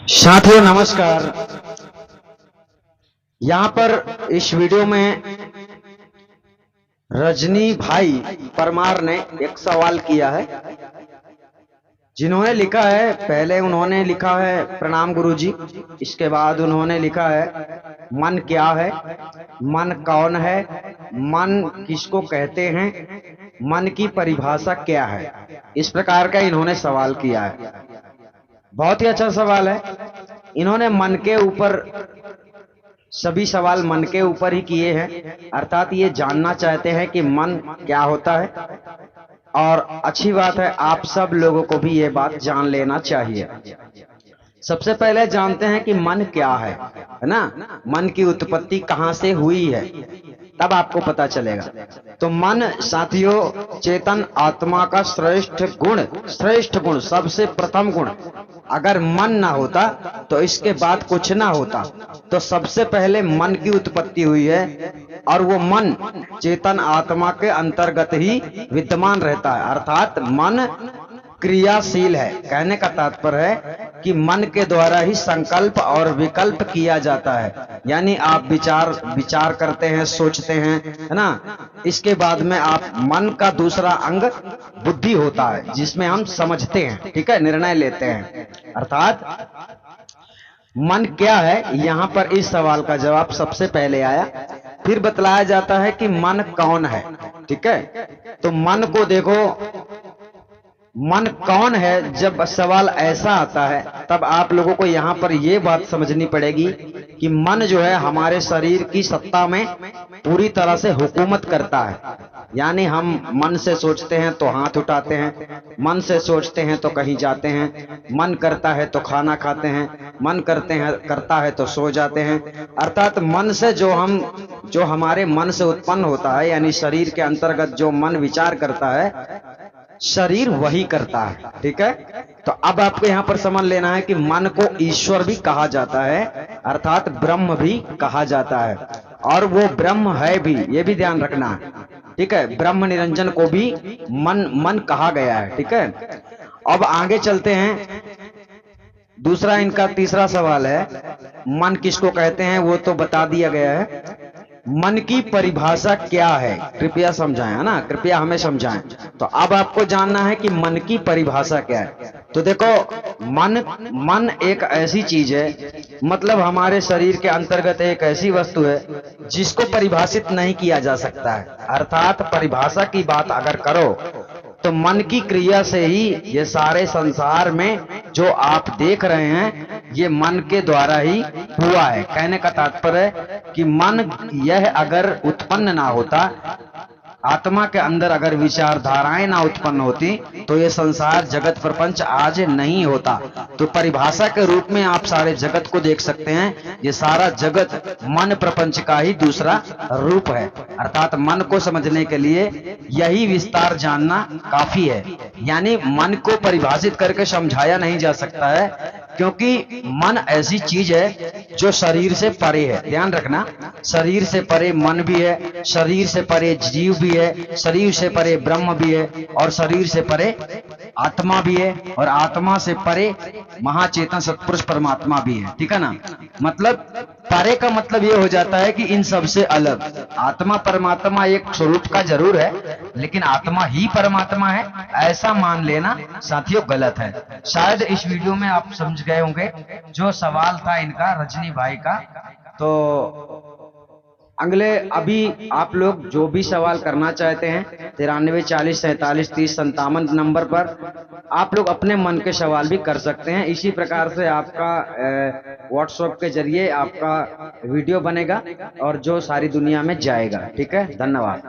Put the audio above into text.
साथियों नमस्कार। यहाँ पर इस वीडियो में रजनी भाई परमार ने एक सवाल किया है। जिन्होंने लिखा है, पहले उन्होंने लिखा है प्रणाम गुरुजी, इसके बाद उन्होंने लिखा है मन क्या है, मन कौन है, मन किसको कहते हैं, मन की परिभाषा क्या है। इस प्रकार का इन्होंने सवाल किया है। बहुत ही अच्छा सवाल है। इन्होंने मन के ऊपर, सभी सवाल मन के ऊपर ही किए हैं, अर्थात ये जानना चाहते हैं कि मन क्या होता है। और अच्छी बात है, आप सब लोगों को भी ये बात जान लेना चाहिए। सबसे पहले जानते हैं कि मन क्या है ना। मन की उत्पत्ति कहां से हुई है, तब आपको पता चलेगा। तो मन साथियों चेतन आत्मा का श्रेष्ठ गुण, सबसे प्रथम गुण। अगर मन ना होता तो इसके बाद कुछ ना होता। तो सबसे पहले मन की उत्पत्ति हुई है, और वो मन चेतन आत्मा के अंतर्गत ही विद्यमान रहता है, अर्थात मन क्रियाशील है। कहने का तात्पर्य है कि मन के द्वारा ही संकल्प और विकल्प किया जाता है। यानी आप विचार करते हैं, सोचते हैं, है ना। इसके बाद में आप मन का दूसरा अंग बुद्धि होता है, जिसमें हम समझते हैं, ठीक है, निर्णय लेते हैं। अर्थात मन क्या है, यहां पर इस सवाल का जवाब सबसे पहले आया। फिर बतलाया जाता है कि मन कौन है, ठीक है। तो मन को देखो, मन कौन है, जब सवाल ऐसा आता है तब आप लोगों को यहाँ पर यह बात समझनी पड़ेगी कि मन जो है हमारे शरीर की सत्ता में पूरी तरह से हुकूमत करता है। यानी हम मन से सोचते हैं तो हाथ उठाते हैं, मन से सोचते हैं तो कहीं जाते हैं, मन करता है तो खाना खाते हैं, मन करता है तो सो जाते हैं। अर्थात मन से जो हमारे मन से उत्पन्न होता है, यानी शरीर के अंतर्गत जो मन विचार करता है, शरीर वही करता है, ठीक है। तो अब आपको यहां पर समझ लेना है कि मन को ईश्वर भी कहा जाता है, अर्थात ब्रह्म भी कहा जाता है, और वो ब्रह्म है भी, ये भी ध्यान रखना है, ठीक है। ब्रह्म निरंजन को भी मन कहा गया है, ठीक है। अब आगे चलते हैं। दूसरा इनका तीसरा सवाल है, मन किसको कहते हैं, वो तो बता दिया गया है। मन की परिभाषा क्या है, कृपया समझाएं, है ना, कृपया हमें समझाएं। तो अब आपको जानना है कि मन की परिभाषा क्या है। तो देखो, मन एक ऐसी चीज है, मतलब हमारे शरीर के अंतर्गत एक ऐसी वस्तु है जिसको परिभाषित नहीं किया जा सकता है। अर्थात परिभाषा की बात अगर करो तो मन की क्रिया से ही ये सारे संसार में जो आप देख रहे हैं, ये मन के द्वारा ही हुआ है। कहने का तात्पर्य है कि मन यह अगर उत्पन्न ना होता, आत्मा के अंदर अगर विचारधाराएं ना उत्पन्न होती, तो ये संसार जगत प्रपंच आज नहीं होता। तो परिभाषा के रूप में आप सारे जगत को देख सकते हैं। ये सारा जगत मन प्रपंच का ही दूसरा रूप है। अर्थात मन को समझने के लिए यही विस्तार जानना काफी है। यानी मन को परिभाषित करके समझाया नहीं जा सकता है, क्योंकि मन ऐसी चीज है जो शरीर से परे है। ध्यान रखना, शरीर से परे मन भी है, शरीर से परे जीव भी है, शरीर से परे ब्रह्म भी है, और शरीर से परे आत्मा भी है, और आत्मा से परे महाचेतन सत्पुरुष परमात्मा भी है, ठीक है ना। मतलब परे का मतलब ये हो जाता है कि इन सबसे अलग। आत्मा परमात्मा एक स्वरूप का जरूर है, लेकिन आत्मा ही परमात्मा है, ऐसा मान लेना साथियों गलत है। शायद इस वीडियो में आप समझ गए होंगे जो सवाल था इनका, रजनी भाई का। तो अगले अभी आप लोग जो भी सवाल करना चाहते हैं 93 40 47 30 57 नंबर पर आप लोग अपने मन के सवाल भी कर सकते हैं। इसी प्रकार से आपका व्हाट्सएप के जरिए आपका वीडियो बनेगा और जो सारी दुनिया में जाएगा, ठीक है। धन्यवाद।